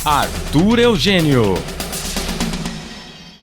Arthur Eugênio.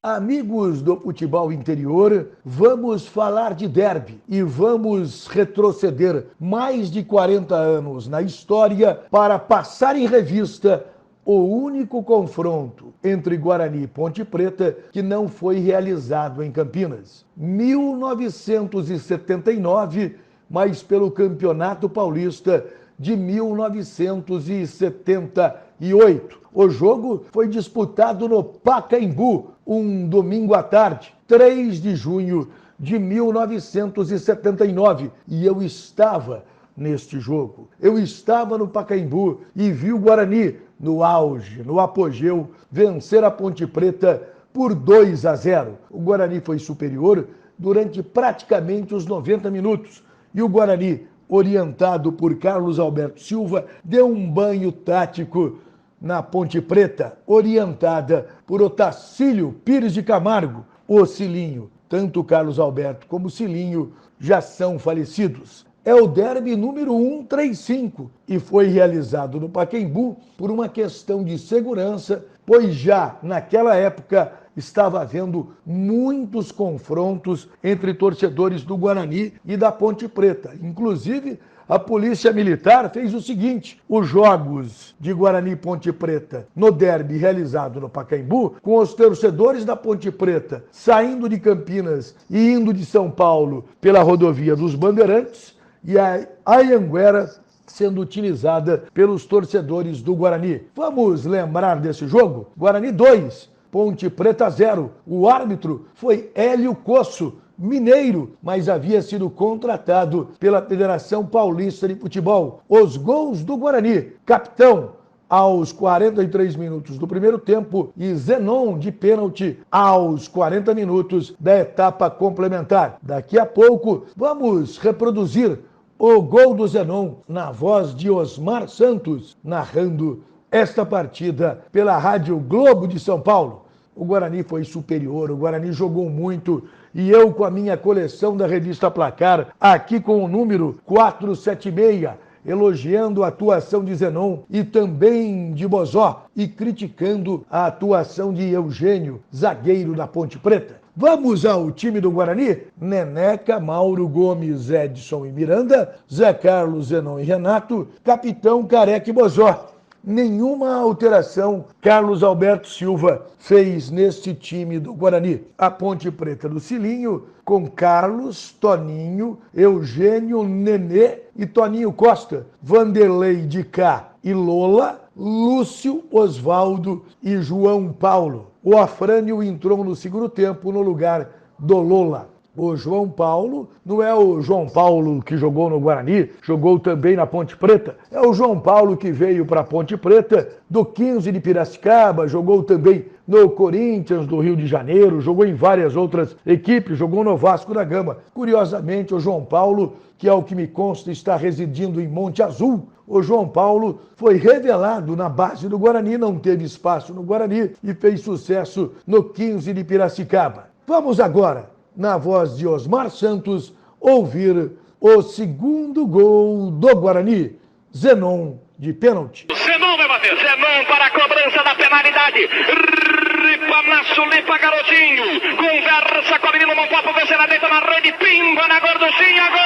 Amigos do futebol interior, vamos falar de derby e vamos retroceder mais de 40 anos na história para passar em revista o único confronto entre Guarani e Ponte Preta que não foi realizado em Campinas. 1979, mas pelo Campeonato Paulista de 1978. O jogo foi disputado no Pacaembu, um domingo à tarde, 3 de junho de 1979. E eu estava neste jogo. Eu estava no Pacaembu e vi o Guarani, no auge, no apogeu, vencer a Ponte Preta por 2-0. O Guarani foi superior durante praticamente os 90 minutos. E o Guarani, orientado por Carlos Alberto Silva, deu um banho tático na Ponte Preta, orientada por Otacílio Pires de Camargo, o Cilinho. Tanto Carlos Alberto como Cilinho já são falecidos. É o derby número 135 e foi realizado no Pacaembu por uma questão de segurança, pois já naquela época estava havendo muitos confrontos entre torcedores do Guarani e da Ponte Preta. Inclusive, a Polícia Militar fez o seguinte: os jogos de Guarani e Ponte Preta no derby realizado no Pacaembu, com os torcedores da Ponte Preta saindo de Campinas e indo de São Paulo pela rodovia dos Bandeirantes, e a Anhanguera sendo utilizada pelos torcedores do Guarani. Vamos lembrar desse jogo? Guarani 2, Ponte Preta 0. O árbitro foi Hélio Cosso, mineiro, mas havia sido contratado pela Federação Paulista de Futebol. Os gols do Guarani: capitão aos 43 minutos do primeiro tempo e Zenon de pênalti aos 40 minutos da etapa complementar. Daqui a pouco vamos reproduzir o gol do Zenon na voz de Osmar Santos, narrando esta partida pela Rádio Globo de São Paulo. O Guarani foi superior, o Guarani jogou muito, e eu, com a minha coleção da revista Placar, aqui com o número 476, elogiando a atuação de Zenon e também de Bozó, e criticando a atuação de Eugênio, zagueiro da Ponte Preta. Vamos ao time do Guarani: Neneca, Mauro Gomes, Edson e Miranda, Zé Carlos, Zenon e Renato, capitão, Careca e Bozó. Nenhuma alteração Carlos Alberto Silva fez neste time do Guarani. A Ponte Preta do Cilinho, com Carlos, Toninho, Eugênio, Nenê e Toninho Costa, Vanderlei de Cá e Lola, Lúcio, Osvaldo e João Paulo. O Afrânio entrou no segundo tempo no lugar do Lola. O João Paulo não é o João Paulo que jogou no Guarani, jogou também na Ponte Preta. É o João Paulo que veio para a Ponte Preta do 15 de Piracicaba, jogou também no Corinthians do Rio de Janeiro, jogou em várias outras equipes, jogou no Vasco da Gama. Curiosamente, o João Paulo, que ao que me consta está residindo em Monte Azul, o João Paulo foi revelado na base do Guarani, não teve espaço no Guarani e fez sucesso no 15 de Piracicaba. Vamos agora, na voz de Osmar Santos, ouvir o segundo gol do Guarani. Zenon de pênalti. Zenon vai bater. Zenon para a cobrança da penalidade. Lipa, Nasso, lipa, garotinho. Conversa com a menina, não pode vencer na deita na rede. Pimba na gorduchinha. Gol!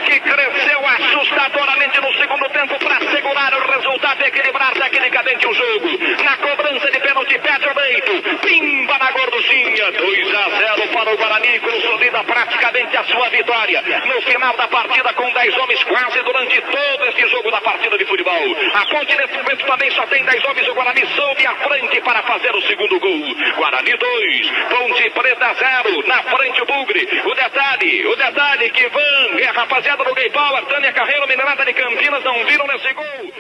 Que cresceu assustadoramente no segundo tempo para segurar o resultado e equilibrar tecnicamente o jogo. Na cobrança de pênalti, pede o peito, pimba na gorduchinha. 2-0 para o Guarani, consolida praticamente a sua vitória. No final da partida, com 10 homens quase durante todo esse jogo da partida de futebol. A Ponte nesse momento também só tem 10 homens. O Guarani soube à frente para fazer o segundo gol. Guarani 2, Ponte Preta 0. Na frente o Bugre. O detalhe que Van e a rapaziada do Gay Power, Tânia Carreiro, Minerada de Campinas não viram nesse gol.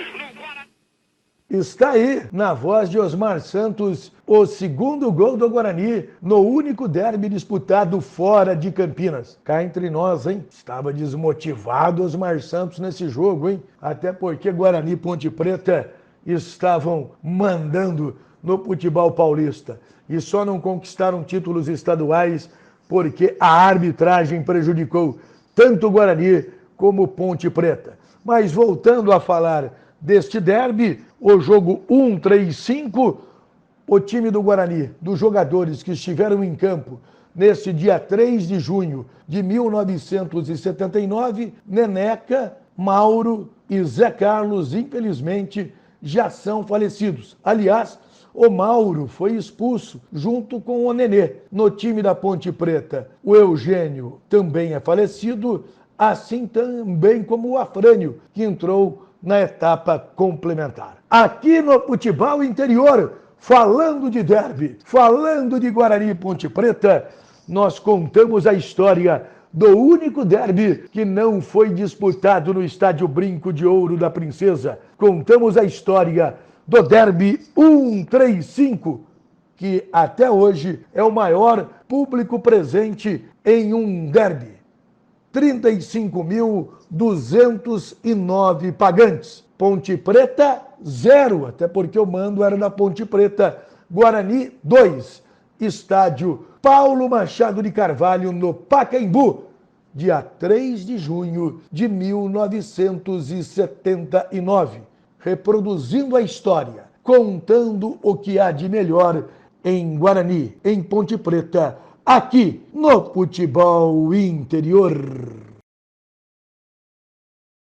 Está aí, na voz de Osmar Santos, o segundo gol do Guarani no único derby disputado fora de Campinas. Cá entre nós, hein? Estava desmotivado Osmar Santos nesse jogo, hein? Até porque Guarani e Ponte Preta estavam mandando no futebol paulista e só não conquistaram títulos estaduais porque a arbitragem prejudicou tanto o Guarani como o Ponte Preta. Mas voltando a falar deste derby, o jogo 1-3-5, o time do Guarani, dos jogadores que estiveram em campo nesse dia 3 de junho de 1979, Neneca, Mauro e Zé Carlos, infelizmente, já são falecidos. Aliás, o Mauro foi expulso junto com o Nenê. No time da Ponte Preta, o Eugênio também é falecido, assim também como o Afrânio, que entrou na etapa complementar. Aqui no Futebol Interior, falando de derby, falando de Guarani e Ponte Preta, nós contamos a história do único derby que não foi disputado no Estádio Brinco de Ouro da Princesa. Contamos a história do derby 135, que até hoje é o maior público presente em um derby. 35.209 pagantes. Ponte Preta, 0, até porque o mando era da Ponte Preta. Guarani, 2. Estádio Paulo Machado de Carvalho, no Pacaembu, dia 3 de junho de 1979. Reproduzindo a história, contando o que há de melhor em Guarani, em Ponte Preta, aqui no Futebol Interior.